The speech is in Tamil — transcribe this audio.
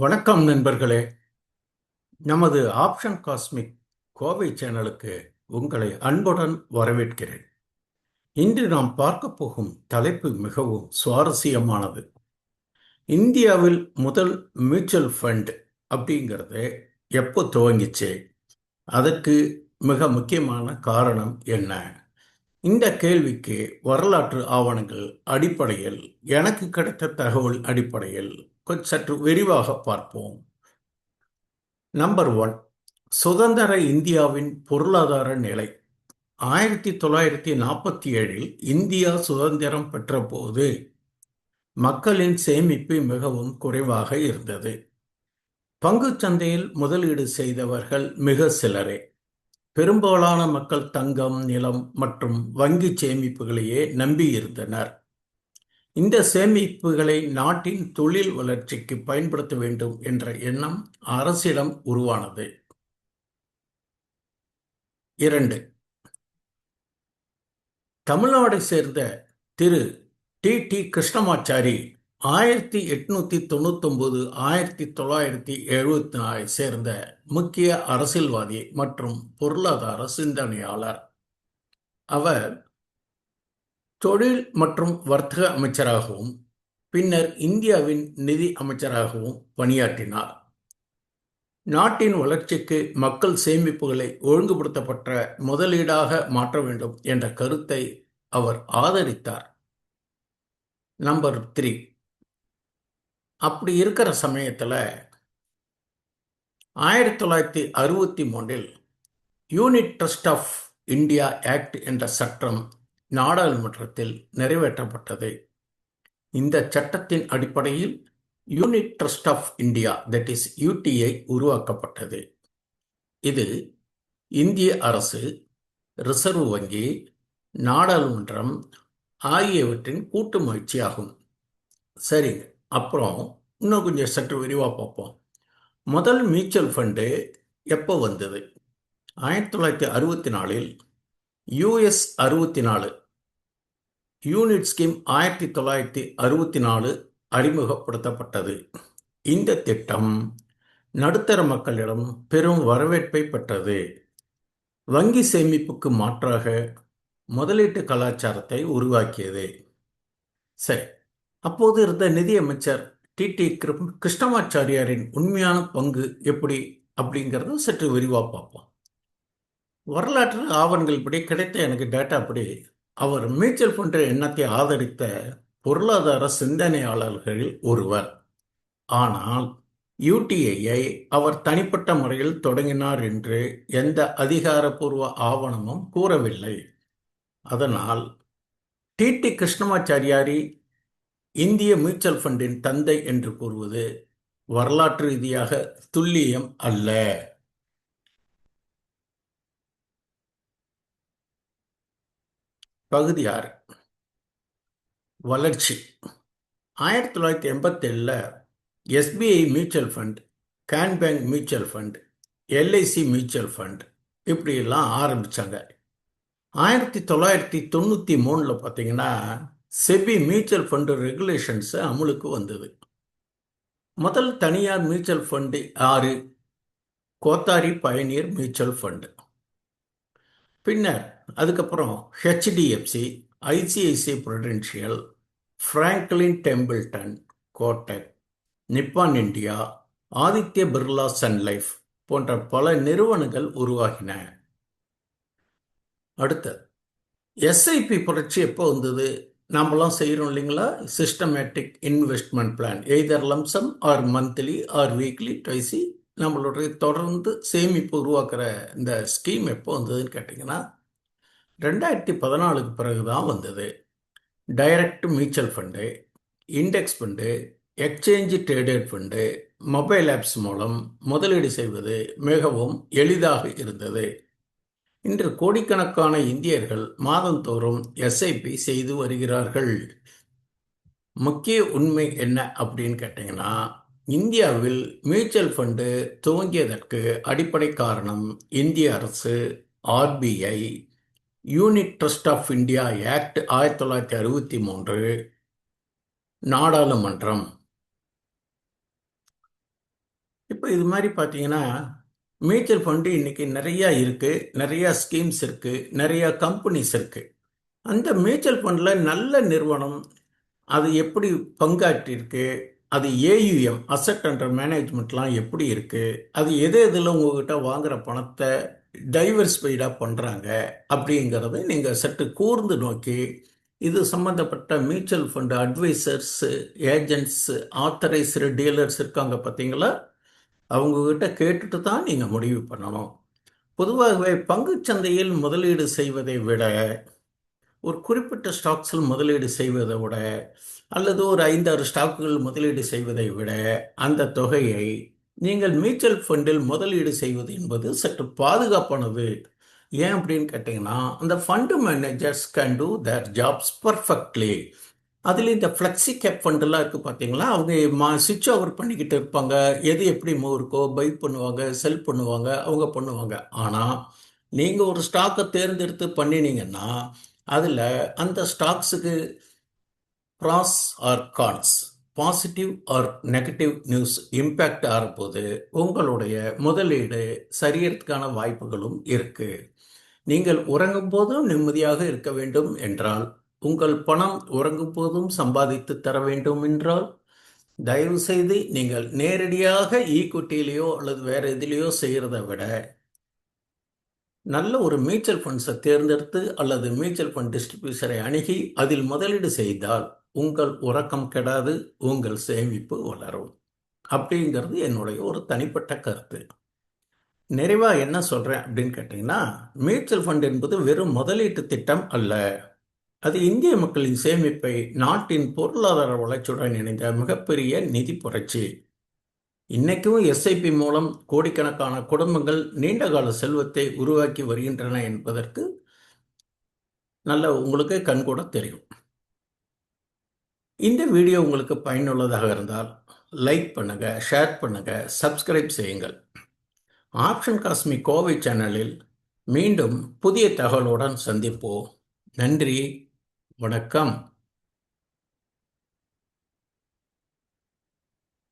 வணக்கம் நண்பர்களே. நமது ஆப்ஷன் காஸ்மிக் கோவை சேனலுக்கு உங்களை அன்புடன் வரவேற்கிறேன். இன்று நாம் பார்க்க போகும் தலைப்பு மிகவும் சுவாரஸ்யமானது. இந்தியாவில் முதல் மியூச்சுவல் ஃபண்ட் அப்படிங்கிறது எப்போ துவங்கிச்சு? அதற்கு மிக முக்கியமான காரணம் என்ன? இந்த கேள்விக்கு வரலாற்று ஆவணங்கள் அடிப்படையில் எனக்கு கிடைத்த தகவல் அடிப்படையில் சற்று விரிவாக பார்ப்போம். நம்பர் 1, சுதந்திர இந்தியாவின் பொருளாதார நிலை. 1947இல் இந்தியா சுதந்திரம் பெற்றபோது மக்களின் சேமிப்பு மிகவும் குறைவாக இருந்தது. பங்குச் சந்தையில் முதலீடு செய்தவர்கள் மிக சிலரே. பெரும்பாலான மக்கள் தங்கம், நிலம் மற்றும் வங்கி சேமிப்புகளையே நம்பியிருந்தனர். இந்த சேமிப்புகளை நாட்டின் தொழில் வளர்ச்சிக்கு பயன்படுத்த வேண்டும் என்ற எண்ணம் அரசிடம் உருவானது. 2, தமிழ்நாடை சேர்ந்த திரு டி கிருஷ்ணமாச்சாரி 1899 1974 சேர்ந்த முக்கிய அரசியல்வாதி மற்றும் பொருளாதார சிந்தனையாளர். அவர் தொழில் மற்றும் வர்த்தக அமைச்சராகவும் பின்னர் இந்தியாவின் நிதி அமைச்சராகவும் பணியாற்றினார். நாட்டின் வளர்ச்சிக்கு மக்கள் சேமிப்புகளை ஒழுங்குபடுத்தப்பட்ட முதலீடாக மாற்ற வேண்டும் என்ற கருத்தை அவர் ஆதரித்தார். நம்பர் 3, அப்படி இருக்கிற சமயத்தில் 1963இல் unit trust of India act என்ற சட்டம் நாடாளுமன்றத்தில் நிறைவேற்றப்பட்டது. இந்த சட்டத்தின் அடிப்படையில் unit trust of India that is UTI உருவாக்கப்பட்டது. இது இந்திய அரசு, ரிசர்வ் வங்கி, நாடாளுமன்றம் ஆகியவற்றின் கூட்டு முயற்சியாகும். சரிங்க, அப்புறம் இன்னும் கொஞ்சம் சற்று விரிவாக பார்ப்போம். முதல் மியூச்சுவல் ஃபண்டு எப்போ வந்தது? 1964இல் யூஎஸ் 64 யூனிட் ஸ்கீம் 1964 அறிமுகப்படுத்தப்பட்டது. இந்த திட்டம் நடுத்தர மக்களிடம் பெரும் வரவேற்பை பெற்றது. வங்கி சேமிப்புக்கு மாற்றாக முதலீட்டு கலாச்சாரத்தை உருவாக்கியது. சரி, அப்போது இருந்த நிதியமைச்சர் டி கிருஷ்ணமாச்சாரியாரின் உண்மையான பங்கு எப்படி அப்படிங்கிறத சற்று விரிவாக பார்ப்போம். வரலாற்று ஆவணங்கள் படி கிடைத்த எனக்கு டேட்டா படி அவர் மியூச்சுவல் ஃபண்ட் எண்ணத்தை ஆதரித்த பொருளாதார சிந்தனையாளர்களில் ஒருவர். ஆனால் யூடிஐயை அவர் தனிப்பட்ட முறையில் தொடங்கினார் என்று எந்த அதிகாரப்பூர்வ ஆவணமும் கூறவில்லை. அதனால் டி கிருஷ்ணமாச்சாரியாரி இந்திய மியூச்சுவல் ஃபண்டின் தந்தை என்று கூறுவது வரலாற்று ரீதியாக துல்லியம் அல்ல. பகுதி 6, வளர்ச்சி. 1987 SBI mutual fund, can bank mutual fund, LIC mutual fund இப்படியெல்லாம் ஆரம்பித்தாங்க. 1993 பார்த்தீங்கன்னா செபி மியூச்சுவல் ஃபண்டு ரெகுலேஷன்ஸ் அமலுக்கு வந்தது. முதல் தனியார் mutual fund 6 Kothari Pioneer mutual fund. பின்னர் அதுக்கப்புறம் HDFC, ICICI Prudential, Franklin Templeton, Kotak, Nippon India, Aditya Birla Sun Life போன்ற பல நிறுவனங்கள் உருவாகின. அடுத்து எஸ்ஐபி புரட்சி எப்போ வந்தது? நாமெல்லாம் செய்கிறோம் இல்லைங்களா? Systematic investment plan, either lumpsum or monthly or weekly twice நம்மளுடைய தொடர்ந்து சேமிப்பு உருவாக்குற இந்த ஸ்கீம் எப்போ வந்ததுன்னு கேட்டிங்கன்னா 2014க்கு பிறகு தான் வந்தது. Direct mutual fund, index fund, exchange traded fund, mobile apps மூலம் முதலீடு செய்வது மிகவும் எளிதாக இருந்தது. இன்று கோடிக்கணக்கான இந்தியர்கள் மாதந்தோறும் எஸ்ஐபி செய்து வருகிறார்கள். முக்கிய உண்மை என்ன அப்படின்னு கேட்டிங்கன்னா, இந்தியாவில் மியூச்சுவல் ஃபண்டு துவங்கியதற்கு அடிப்படை காரணம் இந்திய அரசு, RBI, Unit trust of India Act 1963, நாடாளுமன்றம். இப்போ இது மாதிரி பார்த்தீங்கன்னா மியூச்சுவல் ஃபண்டு இன்னைக்கு நிறையா இருக்கு, நிறையா ஸ்கீம்ஸ் இருக்கு, நிறையா கம்பெனிஸ் இருக்கு. அந்த மியூச்சுவல் ஃபண்டில் நல்ல நிறுவனம் அது எப்படி பங்காற்றிருக்கு, அது ஏயுஎம் அசட் அண்டர் மேனேஜ்மெண்ட்லாம் எப்படி இருக்கு, அது எது எதில் உங்ககிட்ட வாங்குற பணத்தை டைவர்ஸ்ஃபைடாக பண்ணுறாங்க அப்படிங்கிறத நீங்கள் சற்று கூர்ந்து நோக்கி இது சம்பந்தப்பட்ட mutual fund advisers, agents, authorised dealers இருக்காங்க பார்த்தீங்களா, அவங்கக்கிட்ட கேட்டுட்டு தான் நீங்கள் முடிவு பண்ணணும். பொதுவாகவே பங்குச்சந்தையில் முதலீடு செய்வதை விட ஒரு குறிப்பிட்ட ஸ்டாக்ஸில் முதலீடு செய்வதை விட அல்லது ஒரு 5-6 ஸ்டாக்குகள் முதலீடு செய்வதை விட அந்த தொகையை நீங்கள் மியூச்சுவல் ஃபண்டில் முதலீடு செய்வது என்பது சற்று பாதுகாப்பானது. ஏன் அப்படின்னு கேட்டிங்கன்னா, அந்த fund managers can do there jobs perfectly. அதில் இந்த ஃப்ளெக்ஸி கேப் ஃபண்டெல்லாம் இருக்குது பார்த்தீங்களா, அவங்க சுவிட்ச் ஓவர் பண்ணிக்கிட்டு இருப்பாங்க. எது எப்படி மூவ் இருக்கோ பை பண்ணுவாங்க, செல் பண்ணுவாங்க, அவங்க பண்ணுவாங்க. ஆனால் நீங்கள் ஒரு ஸ்டாக்கை தேர்ந்தெடுத்து பண்ணினீங்கன்னா அதில் அந்த ஸ்டாக்ஸுக்கு pros or cons, positive or negative news impact ஆகும்போது உங்களுடைய முதலீடு சரியறதுக்கான வாய்ப்புகளும் இருக்கு. நீங்கள் உறங்கும் போதும் நிம்மதியாக இருக்க வேண்டும் என்றால், உங்கள் பணம் உறங்கும் போதும் சம்பாதித்து தர வேண்டும் என்றால், தயவு செய்து நீங்கள் நேரடியாக ஈக்விட்டியிலையோ அல்லது வேற எதிலையோ செய்கிறத விட நல்ல ஒரு மியூச்சுவல் ஃபண்ட்ஸை தேர்ந்தெடுத்து அல்லது மியூச்சுவல் ஃபண்ட் டிஸ்ட்ரிபியூசரை அணுகி அதில் முதலீடு செய்தால் உங்கள் உறக்கம் கெடாது, உங்கள் சேமிப்பு வளரும். அப்படிங்கிறது என்னுடைய ஒரு தனிப்பட்ட கருத்து. நிறைவாக என்ன சொல்கிறேன் அப்படின்னு கேட்டிங்கன்னா, மியூச்சுவல் ஃபண்ட் என்பது வெறும் முதலீட்டு திட்டம் அல்ல. அது இந்திய மக்களின் சேமிப்பை நாட்டின் பொருளாதார வளர்ச்சியுடன் இணைந்த மிகப்பெரிய நிதி புரட்சி. இன்னைக்கும் எஸ்ஐபி மூலம் கோடிக்கணக்கான குடும்பங்கள் நீண்டகால செல்வத்தை உருவாக்கி வருகின்றன என்பதற்கு நல்ல உங்களுக்கு கண்கூட தெரியும். இந்த வீடியோ உங்களுக்கு பயனுள்ளதாக இருந்தால் லைக் பண்ணுங்க, ஷேர் பண்ணுங்க, சப்ஸ்கிரைப் செய்யுங்கள். ஆப்ஷன் காஸ்மி கோவை சேனலில் மீண்டும் புதிய தகவலுடன் சந்திப்போம். நன்றி, வணக்கம்.